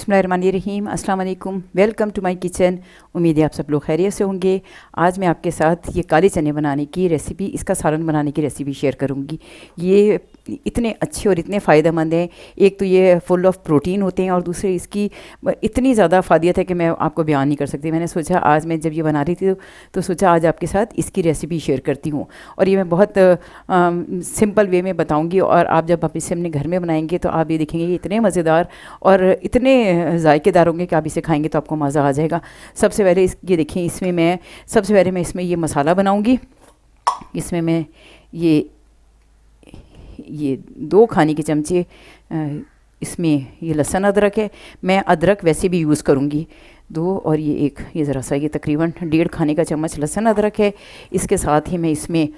बिस्मिल्लाहिर्रहमानिर्रहीम, अस्सलाम वालेकुम, वेलकम टू माय किचन। उम्मीद है आप सब लोग खैरियत से होंगे। आज मैं आपके साथ ये काले चने बनाने की रेसिपी, इसका सालन बनाने की रेसिपी शेयर करूँगी। ये इतने अच्छे और इतने फ़ायदेमंद हैं। एक तो ये फुल ऑफ प्रोटीन होते हैं और दूसरे इसकी इतनी ज़्यादा फ़ायदियत है कि मैं आपको बयान नहीं कर सकती। मैंने सोचा आज मैं जब ये बना रही थी तो सोचा आज आपके साथ इसकी रेसिपी शेयर करती हूँ। और ये मैं बहुत सिंपल वे में बताऊँगी और आप जब आप इसे अपने घर में बनाएंगे तो आप ये देखेंगे कि इतने मज़ेदार और इतने जायकेदार होंगे कि आप इसे खाएंगे तो आपको मज़ा आ जाएगा। सबसे पहले ये देखें, सबसे पहले मैं इसमें ये मसाला बनाऊँगी। इसमें मैं ये 2 खाने के चमचे इसमें ये लहसुन अदरक है। मैं अदरक वैसे भी यूज़ करूँगी 2, और ये ज़रा सा, ये तकरीबन 1.5 खाने का चम्मच लहसुन अदरक है। इसके साथ ही मैं इसमें,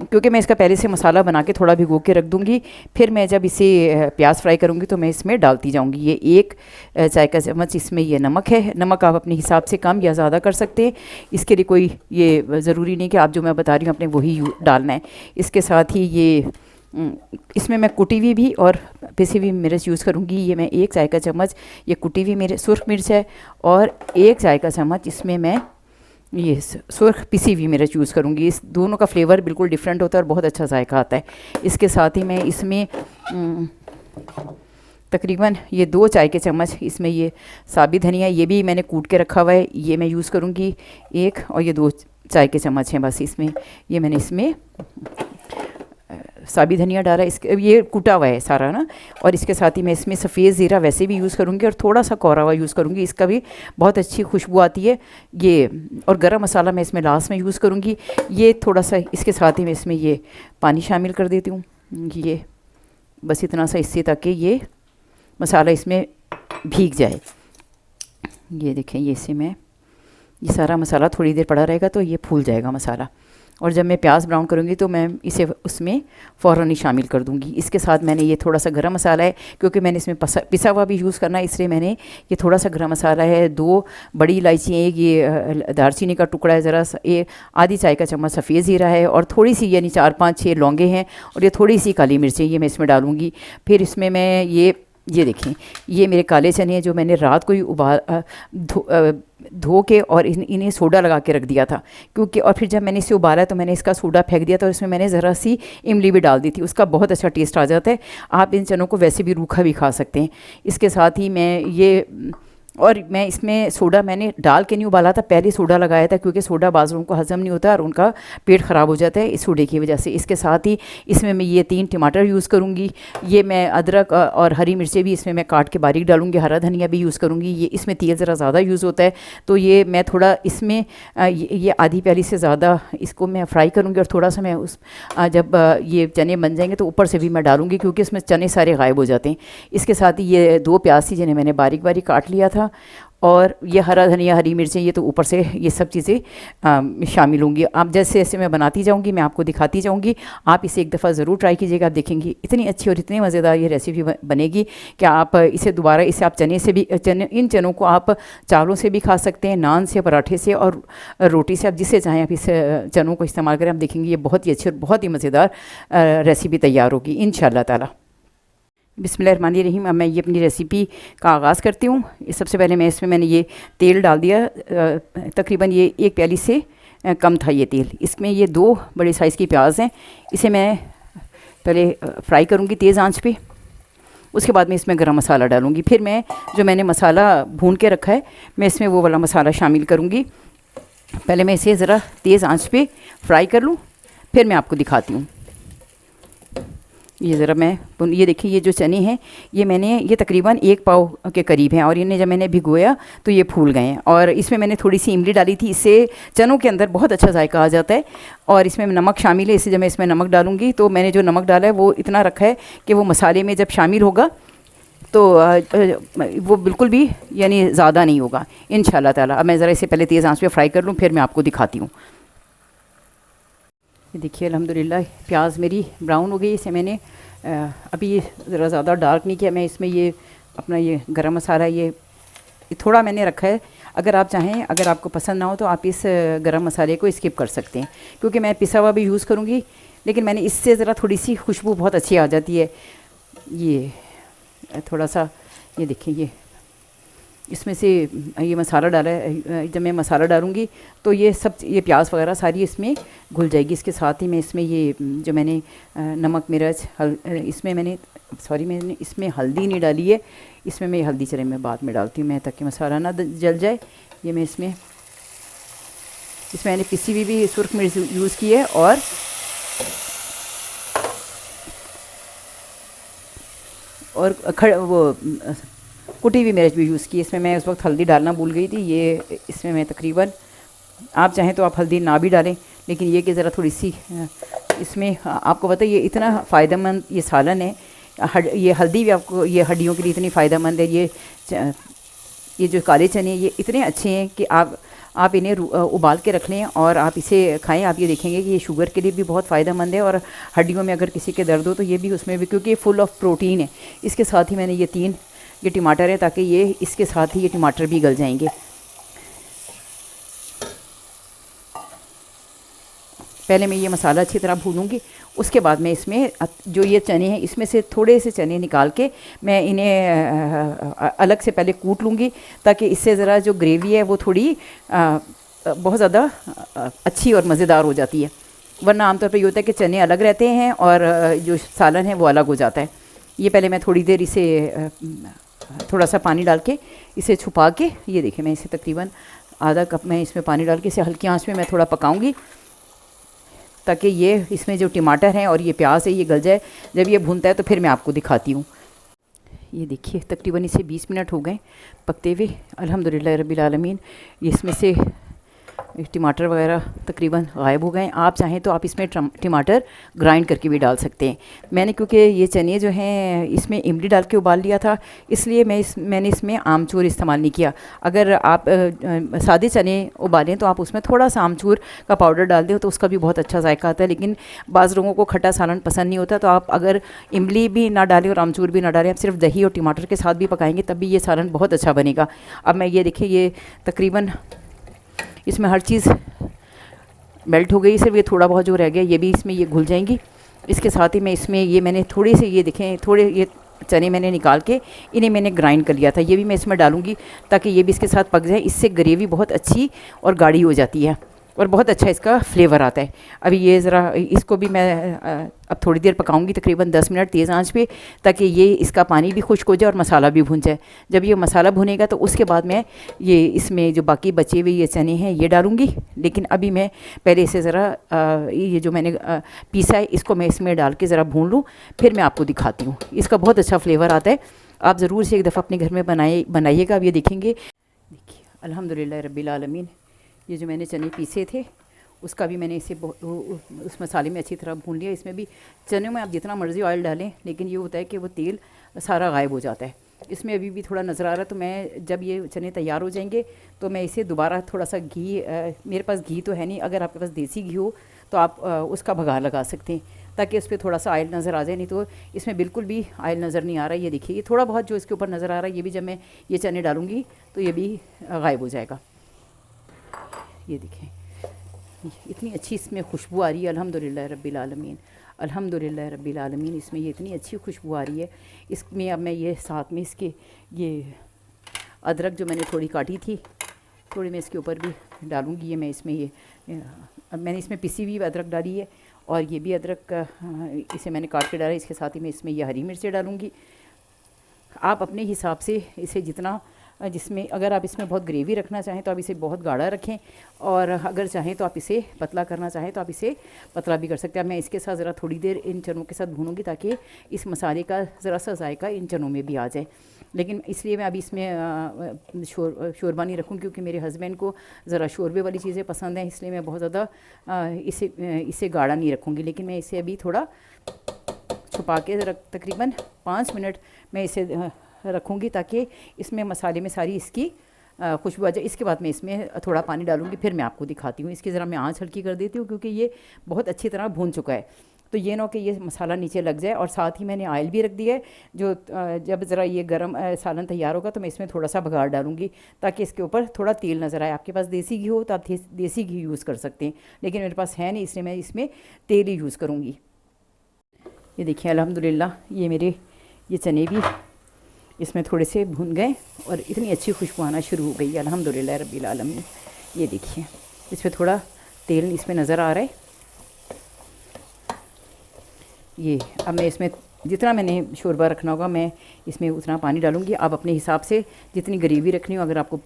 क्योंकि मैं इसका पहले से मसाला बना के थोड़ा भिगो के रख दूँगी, फिर मैं जब इसे प्याज फ्राई करूँगी तो मैं इसमें डालती जाऊँगी। ये 1 चाय का चम्मच इसमें ये नमक है। नमक आप अपने हिसाब से कम या ज़्यादा कर सकते हैं। इसके लिए कोई ये ज़रूरी नहीं कि आप जो मैं बता रही हूँ आपने वही डालना है। इसके साथ ही इसमें मैं कुटी हुई भी और पिसी हुई मिर्च यूज़ करूँगी। ये मैं 1 चाय का चम्मच ये कुटी हुई सुर्ख मिर्च है, और 1 चाय का चम्मच इसमें मैं ये सुर्ख पिसी हुई मिर्च यूज़ करूँगी। इस दोनों का फ्लेवर बिल्कुल डिफरेंट होता है और बहुत अच्छा जायका आता है। इसके साथ ही मैं इसमें तकरीबन ये 2 चाय के चम्मच इसमें ये साबित धनिया, ये भी मैंने कूट के रखा हुआ है, ये मैं यूज़ करूँगी 1, और ये 2 चाय के चम्मच हैं बस इसमें। ये मैंने इसमें साबित धनिया डाला, इसके ये कूटा हुआ है सारा ना। और इसके साथ ही मैं इसमें सफ़ेद ज़ीरा वैसे भी यूज़ करूँगी और थोड़ा सा कोरा हुआ यूज़ करूँगी, इसका भी बहुत अच्छी खुशबू आती है ये। और गरम मसाला मैं इसमें लास्ट में यूज़ करूँगी। ये थोड़ा सा इसके साथ ही मैं इसमें ये पानी शामिल कर देती हूँ, ये बस इतना सा, इससे ताकि ये मसाला इसमें भीग जाए। ये देखें, ये इसे मैं ये सारा मसाला थोड़ी देर पड़ा रहेगा तो ये फूल जाएगा मसाला। और जब मैं प्याज ब्राउन करूँगी तो मैं इसे उसमें फ़ौरन ही शामिल कर दूँगी। इसके साथ मैंने ये थोड़ा सा गरम मसाला है, क्योंकि मैंने इसमें पिसा हुआ भी यूज़ करना है, इसलिए मैंने ये थोड़ा सा गरम मसाला है, 2 बड़ी इलायची है, ये दालचीनी का टुकड़ा है, ज़रा सा ये आधी चाय का चम्मच सफ़ेद ज़ीरा है, और थोड़ी सी यानी 4-5-6 लौंगे हैं, और ये थोड़ी सी काली मिर्चें, ये मैं इसमें डालूँगी। फिर इसमें मैं ये देखें, ये मेरे काले चने हैं जो मैंने रात को ही धो के और इन्हें सोडा लगा के रख दिया था, क्योंकि और फिर जब मैंने इसे उबाला तो मैंने इसका सोडा फेंक दिया था, और इसमें मैंने ज़रा सी इमली भी डाल दी थी, उसका बहुत अच्छा टेस्ट आ जाता है। आप इन चनों को वैसे भी रूखा भी खा सकते हैं। इसके साथ ही मैं इसमें सोडा मैंने डाल के नहीं उबाला था, पहले सोडा लगाया था, क्योंकि सोडा बाज़ लोगों को हज़म नहीं होता और उनका पेट ख़राब हो जाता है इस सोडे की वजह से। इसके साथ ही इसमें मैं ये 3 टमाटर यूज़ करूँगी। ये मैं अदरक और हरी मिर्चें भी इसमें मैं काट के बारीक डालूँगी, हरा धनिया भी यूज़ करूँगी। ये इसमें तेल ज़रा ज़्यादा यूज़ होता है, तो ये मैं थोड़ा इसमें ये आधी प्याली से ज़्यादा इसको मैं फ्राई करूँगी, और थोड़ा सा मैं जब ये चने बन जाएंगे तो ऊपर से भी मैं डालूँगी, क्योंकि इसमें चने सारे गायब हो जाते हैं। इसके साथ ही ये 2 प्याज थी जिन्हें मैंने बारीक बारीक काट लिया था, और ये हरा धनिया, हरी मिर्चें, ये तो ऊपर से ये सब चीज़ें शामिल होंगी। आप जैसे जैसे मैं बनाती जाऊँगी मैं आपको दिखाती जाऊँगी। आप इसे एक दफ़ा ज़रूर ट्राई कीजिएगा, आप देखेंगी इतनी अच्छी और इतनी मज़ेदार ये रेसिपी बनेगी कि आप इसे दोबारा, इसे आप इन चनों को आप चावलों से भी खा सकते हैं, नान से, पराठे से और रोटी से, आप जिससे चाहें आप इस चनों को इस्तेमाल करें। आप देखेंगे ये बहुत ही अच्छी और बहुत ही मज़ेदार रेसिपी तैयार होगी इंशाअल्लाह ताला। बिस्मिल्लाहिर्रहमानिर्रहीम। अब मैं ये अपनी रेसिपी का आगाज़ करती हूँ। सबसे पहले मैंने ये तेल डाल दिया, तकरीबन ये 1 प्याली से कम था ये तेल। इसमें ये 2 बड़े साइज़ की प्याज हैं, इसे मैं पहले फ्राई करूँगी तेज़ आंच पे। उसके बाद मैं इसमें गरम मसाला डालूँगी। फिर मैंने मसाला भून के रखा है, मैं इसमें वो वाला मसाला शामिल करूँगी। पहले मैं इसे ज़रा तेज़ आंच पे फ्राई कर लूँ, फिर मैं आपको दिखाती हूँ। ये ज़रा ये देखिए, ये जो चने हैं ये तकरीबन 1 पाव के करीब हैं, और इन्हें जब मैंने भिगोया तो ये फूल गए हैं। और इसमें मैंने थोड़ी सी इमली डाली थी, इससे चनों के अंदर बहुत अच्छा जायका आ जाता है। और इसमें नमक शामिल है, इससे जब मैं इसमें नमक डालूँगी तो मैंने जो नमक डाला है वो इतना रखा है कि वो मसाले में जब शामिल होगा तो वो बिल्कुल भी यानी ज़्यादा नहीं होगा इंशाअल्लाह ताला। अब मैं ज़रा इसे पहले तेज़ आंच पे फ्राई कर लूँ, फिर मैं आपको दिखाती हूँ। देखिए अल्हम्दुलिल्लाह प्याज मेरी ब्राउन हो गई। इसे मैंने अभी ज़रा ज़्यादा डार्क नहीं किया। मैं इसमें ये अपना ये गरम मसाला ये थोड़ा मैंने रखा है। अगर आप चाहें, अगर आपको पसंद ना हो तो आप इस गरम मसाले को स्किप कर सकते हैं, क्योंकि मैं पिसा हुआ भी यूज़ करूँगी, लेकिन मैंने इससे ज़रा थोड़ी सी खुशबू बहुत अच्छी आ जाती है। ये थोड़ा सा ये देखिए, इसमें से ये मसाला डाला है। जब मैं मसाला डालूँगी तो ये सब ये प्याज वगैरह सारी इसमें घुल जाएगी। इसके साथ ही मैं इसमें ये जो मैंने नमक मिर्च इसमें मैंने इसमें हल्दी नहीं डाली है। इसमें मैं हल्दी चले मैं बाद में डालती हूँ मैं, ताकि मसाला ना जल जाए। ये मैं इसमें मैंने पिसी हुई भी सुर्ख मिर्च यूज़ की है और वो कुटी हुई मिर्च भी यूज़ की। इसमें मैं उस वक्त हल्दी डालना भूल गई थी। ये इसमें मैं तकरीबन, आप चाहें तो आप हल्दी ना भी डालें, लेकिन ये कि ज़रा थोड़ी सी इसमें आपको पता है ये इतना फ़ायदेमंद ये सालन है। ये हल्दी भी आपको ये हड्डियों के लिए इतनी फ़ायदेमंद है। ये जो काले चने ये इतने अच्छे हैं कि आप इन्हें उबाल के रख लें और आप इसे खाएं। आप ये देखेंगे कि ये शुगर के लिए भी बहुत फ़ायदेमंद है और हड्डियों में अगर किसी के दर्द हो तो ये भी उसमें भी, क्योंकि ये फुल ऑफ प्रोटीन है। इसके साथ ही मैंने ये टमाटर है, ताकि ये इसके साथ ही ये टमाटर भी गल जाएंगे। पहले मैं ये मसाला अच्छी तरह भूनूंगी, उसके बाद मैं इसमें जो ये चने हैं इसमें से थोड़े से चने निकाल के मैं इन्हें अलग से पहले कूट लूँगी, ताकि इससे ज़रा जो ग्रेवी है वो थोड़ी बहुत ज़्यादा अच्छी और मज़ेदार हो जाती है। वरना आमतौर पर ये होता है कि चने अलग रहते हैं और जो सालन है वो अलग हो जाता है। ये पहले मैं थोड़ी देर इसे थोड़ा सा पानी डाल के इसे छुपा के, ये देखिए मैं इसे तकरीबन आधा कप मैं इसमें पानी डाल के इसे हल्की आंच में मैं थोड़ा पकाऊंगी, ताकि ये इसमें जो टमाटर हैं और ये प्याज है ये गल जाए। जब ये भूनता है तो फिर मैं आपको दिखाती हूँ। ये देखिए तकरीबन इसे 20 मिनट हो गए पकते हुए, अल्हम्दुलिल्लाह रब्बिल आलमीन। ये इसमें से टमाटर वगैरह तकरीबन गायब हो गए। आप चाहें तो आप इसमें टमाटर ग्राइंड करके भी डाल सकते हैं। मैंने क्योंकि ये चने जो हैं इसमें इमली डाल के उबाल लिया था, इसलिए मैंने इसमें आमचूर इस्तेमाल नहीं किया। अगर आप सादे चने उबालें तो आप उसमें थोड़ा सा आमचूर का पाउडर डाल दें तो उसका भी बहुत अच्छा जायका आता है। लेकिन बाज़ लोगों को खट्टा सालन पसंद नहीं होता, तो आप अगर इमली भी ना डालें और आमचूर भी ना डालें, आप सिर्फ दही और टमाटर के साथ भी पकाएंगे तब भी ये सालन बहुत अच्छा बनेगा। अब मैं ये देखिए ये तकरीबन इसमें हर चीज़ मेल्ट हो गई, सिर्फ ये थोड़ा बहुत जो रह गया ये भी इसमें ये घुल जाएंगी। इसके साथ ही मैं इसमें ये मैंने थोड़े से ये देखें थोड़े ये चने मैंने निकाल के इन्हें मैंने ग्राइंड कर लिया था, ये भी मैं इसमें डालूँगी ताकि ये भी इसके साथ पक जाए। इससे ग्रेवी बहुत अच्छी और गाढ़ी हो जाती है और बहुत अच्छा इसका फ्लेवर आता है। अभी ये ज़रा इसको भी मैं अब थोड़ी देर पकाऊंगी, तकरीबन 10 मिनट तेज़ आंच पे, ताकि ये इसका पानी भी खुश्क हो जाए और मसाला भी भुन जाए। जब ये मसाला भुनेगा तो उसके बाद मैं ये इसमें जो बाकी बचे हुए ये चने हैं ये डालूँगी। लेकिन अभी मैं पहले इसे ज़रा ये जो मैंने पीसा है इसको मैं इसमें डाल के ज़रा भून लूँ, फिर मैं आपको दिखाती हूँ। इसका बहुत अच्छा फ्लेवर आता है। आप ज़रूर से एक दफ़ा अपने घर में बनाइएगा। अब ये देखेंगे, देखिए अल्हम्दुलिल्लाह रब्बिल आलमीन, ये जो मैंने चने पीसे थे उसका भी मैंने इसे उस मसाले में अच्छी तरह भून लिया। इसमें भी चने में आप जितना मर्ज़ी ऑयल डालें, लेकिन ये होता है कि वो तेल सारा गायब हो जाता है। इसमें अभी भी थोड़ा नज़र आ रहा है, तो मैं जब ये चने तैयार हो जाएंगे तो मैं इसे दोबारा थोड़ा सा घी, मेरे पास घी तो है नहीं, अगर आपके पास देसी घी हो तो आप उसका भगार लगा सकते हैं ताकि उस पर थोड़ा सा ऑयल नज़र आ जाए। नहीं तो इसमें बिल्कुल भी ऑयल नज़र नहीं आ रहा है। ये देखिए ये थोड़ा बहुत जो इसके ऊपर नज़र आ रहा है, ये भी जब मैं ये चने डालूँगी तो ये भी गायब हो जाएगा। ये देखें इतनी अच्छी इसमें खुशबू आ रही है, अल्हम्दुलिल्लाह रब्बिल आलमीन, अल्हम्दुलिल्लाह रब्बिल आलमीन। इसमें ये इतनी अच्छी खुशबू आ रही है। इसमें अब मैं ये साथ में इसके ये अदरक जो मैंने थोड़ी काटी थी, थोड़ी मैं इसके ऊपर भी डालूँगी। ये मैं इसमें अब मैंने इसमें पिसी हुई अदरक डाली है और ये भी अदरक इसे मैंने काट के डाला। इसके साथ ही मैं इसमें ये हरी मिर्चें डालूँगी। आप अपने हिसाब से इसे जितना, जिसमें अगर आप इसमें बहुत ग्रेवी रखना चाहें तो आप इसे बहुत गाढ़ा रखें, और अगर चाहें तो आप इसे पतला करना चाहें तो आप इसे पतला भी कर सकते हैं। मैं इसके साथ ज़रा थोड़ी देर इन चनों के साथ भूनूंगी ताकि इस मसाले का ज़रा सा जायका इन चनों में भी आ जाए। लेकिन इसलिए मैं अभी इसमें शोरबा नहीं रखूँ, क्योंकि मेरे हस्बैंड को ज़रा शोरबे वाली चीज़ें पसंद हैं, इसलिए मैं बहुत ज़्यादा इसे गाढ़ा नहीं रखूँगी। लेकिन मैं इसे अभी थोड़ा छुपा के तकरीबन 5 मिनट मैं इसे रखूँगी ताकि इसमें मसाले में सारी इसकी खुशबू आ जाए। इसके बाद मैं इसमें थोड़ा पानी डालूँगी, फिर मैं आपको दिखाती हूँ। इसकी ज़रा मैं आँच हल्की कर देती हूँ क्योंकि ये बहुत अच्छी तरह भून चुका है, तो ये ना कि ये मसाला नीचे लग जाए। और साथ ही मैंने ऑयल भी रख दिया है, जो जब ज़रा ये गरम सालन तैयार होगा तो मैं इसमें थोड़ा सा बघार डालूँगी ताकि इसके ऊपर थोड़ा तेल नज़र आए। आपके पास देसी घी हो तो आप देसी घी यूज़ कर सकते हैं, लेकिन मेरे पास है नहीं, इसलिए मैं इसमें तेल ही यूज़ करूँगी। ये देखिए अल्हम्दुलिल्लाह ये मेरे ये चने भी इसमें थोड़े से भुन गए और इतनी अच्छी खुशबू आना शुरू हो गई है अल्हम्दुलिल्लाह रब्बिल आलमीन। ये देखिए इसमें थोड़ा तेल इसमें नज़र आ रहा है। ये अब मैं इसमें जितना मैंने शोरबा रखना होगा मैं इसमें उतना पानी डालूंगी। आप अपने हिसाब से जितनी ग्रेवी रखनी हो, अगर आपको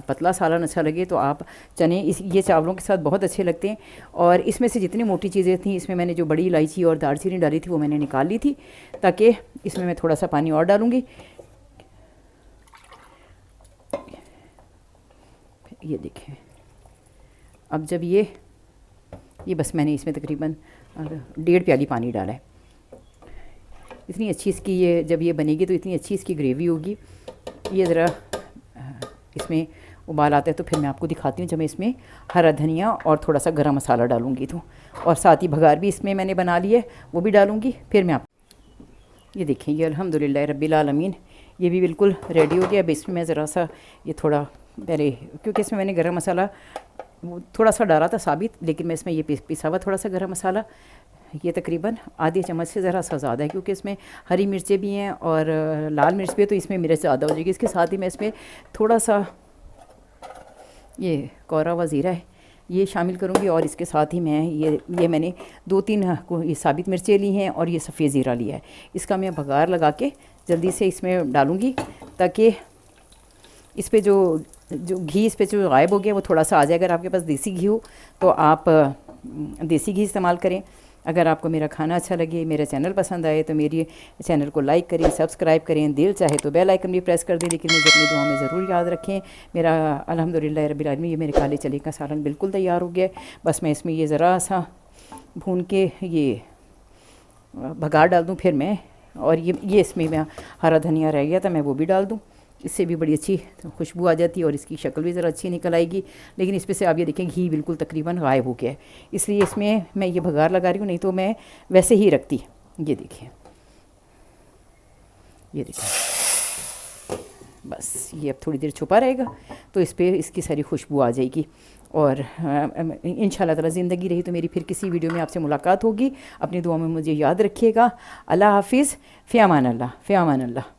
पतला सालन अच्छा लगे तो आप चने ये चावलों के साथ बहुत अच्छे लगते हैं। और इसमें से जितनी मोटी चीज़ें थी इसमें मैंने जो बड़ी इलायची और दालचीनी डाली थी वो मैंने निकाल ली थी, ताकि इसमें मैं थोड़ा सा पानी और डालूँगी। ये देखें, अब जब ये बस मैंने इसमें तकरीबन 1.5 प्याली पानी डाला है। इतनी अच्छी इसकी ये जब ये बनेगी तो इतनी अच्छी इसकी ग्रेवी होगी। ये ज़रा इसमें उबाल आता है तो फिर मैं आपको दिखाती हूँ जब मैं इसमें हरा धनिया और थोड़ा सा गरम मसाला डालूँगी तो, और साथ ही भगार भी इसमें मैंने बना ली है वो भी डालूँगी। फिर मैं आप ये देखें, ये अल्हम्दुलिल्लाह रब्बिल आलमीन ये भी बिल्कुल रेडी हो गया। अब इसमें मैं ज़रा सा ये थोड़ा पहले, क्योंकि इसमें मैंने गरम मसाला वो थोड़ा सा डाला था साबित, लेकिन मैं इसमें ये पिसा हुआ थोड़ा सा गरम मसाला, ये तकरीबन आधी चम्मच से ज़रा सा ज़्यादा है, क्योंकि इसमें हरी मिर्चें भी हैं और लाल मिर्च भी है तो इसमें मिर्च ज़्यादा हो जाएगी। इसके साथ ही मैं इसमें थोड़ा सा ये कोरा व ज़ीरा है ये शामिल करूँगी, और इसके साथ ही मैं ये मैंने 2-3 ये साबित मिर्चें ली हैं और ये सफ़ेद ज़ीरा लिया है। इसका मैं बघार लगा के जल्दी से इसमें डालूँगी, ताकि इस पर जो घी इस पर जो गायब हो गया वो थोड़ा सा आ जाए। अगर आपके पास देसी घी हो तो आप देसी घी इस्तेमाल करें। अगर आपको मेरा खाना अच्छा लगे, मेरा चैनल पसंद आए तो मेरी चैनल को लाइक करें, सब्सक्राइब करें, दिल चाहे तो बेल आइकन भी प्रेस कर दें। लेकिन मुझे अपनी दुआ में ज़रूर याद रखें। मेरा अल्हम्दुलिल्लाह रब्बिल आलमीन ये मेरे काले चने का सालन बिल्कुल तैयार हो गया है। बस मैं इसमें ये ज़रा सा भून के ये भगार डाल दूँ फिर मैं, और ये इसमें मैं हरा धनिया रह गया था मैं वो भी डाल दूँ, इससे भी बड़ी अच्छी खुशबू आ जाती है और इसकी शक्ल भी ज़रा अच्छी निकल आएगी। लेकिन इस पे से आप ये देखें घी बिल्कुल तकरीबन गायब हो गया है, इसलिए इसमें मैं ये भगार लगा रही हूँ, नहीं तो मैं वैसे ही रखती। ये देखिए, ये देखिए, बस ये अब थोड़ी देर छुपा रहेगा तो इस पर इसकी सारी खुशबू आ जाएगी। और इंशाल्लाह ताला ज़िंदगी रही तो मेरी फिर किसी वीडियो में आपसे मुलाकात होगी। अपनी दुआ में मुझे याद रखिएगा। अल्लाह हाफिज़, फ़ी अमान अल्लाह, फ़ी अमान अल्लाह।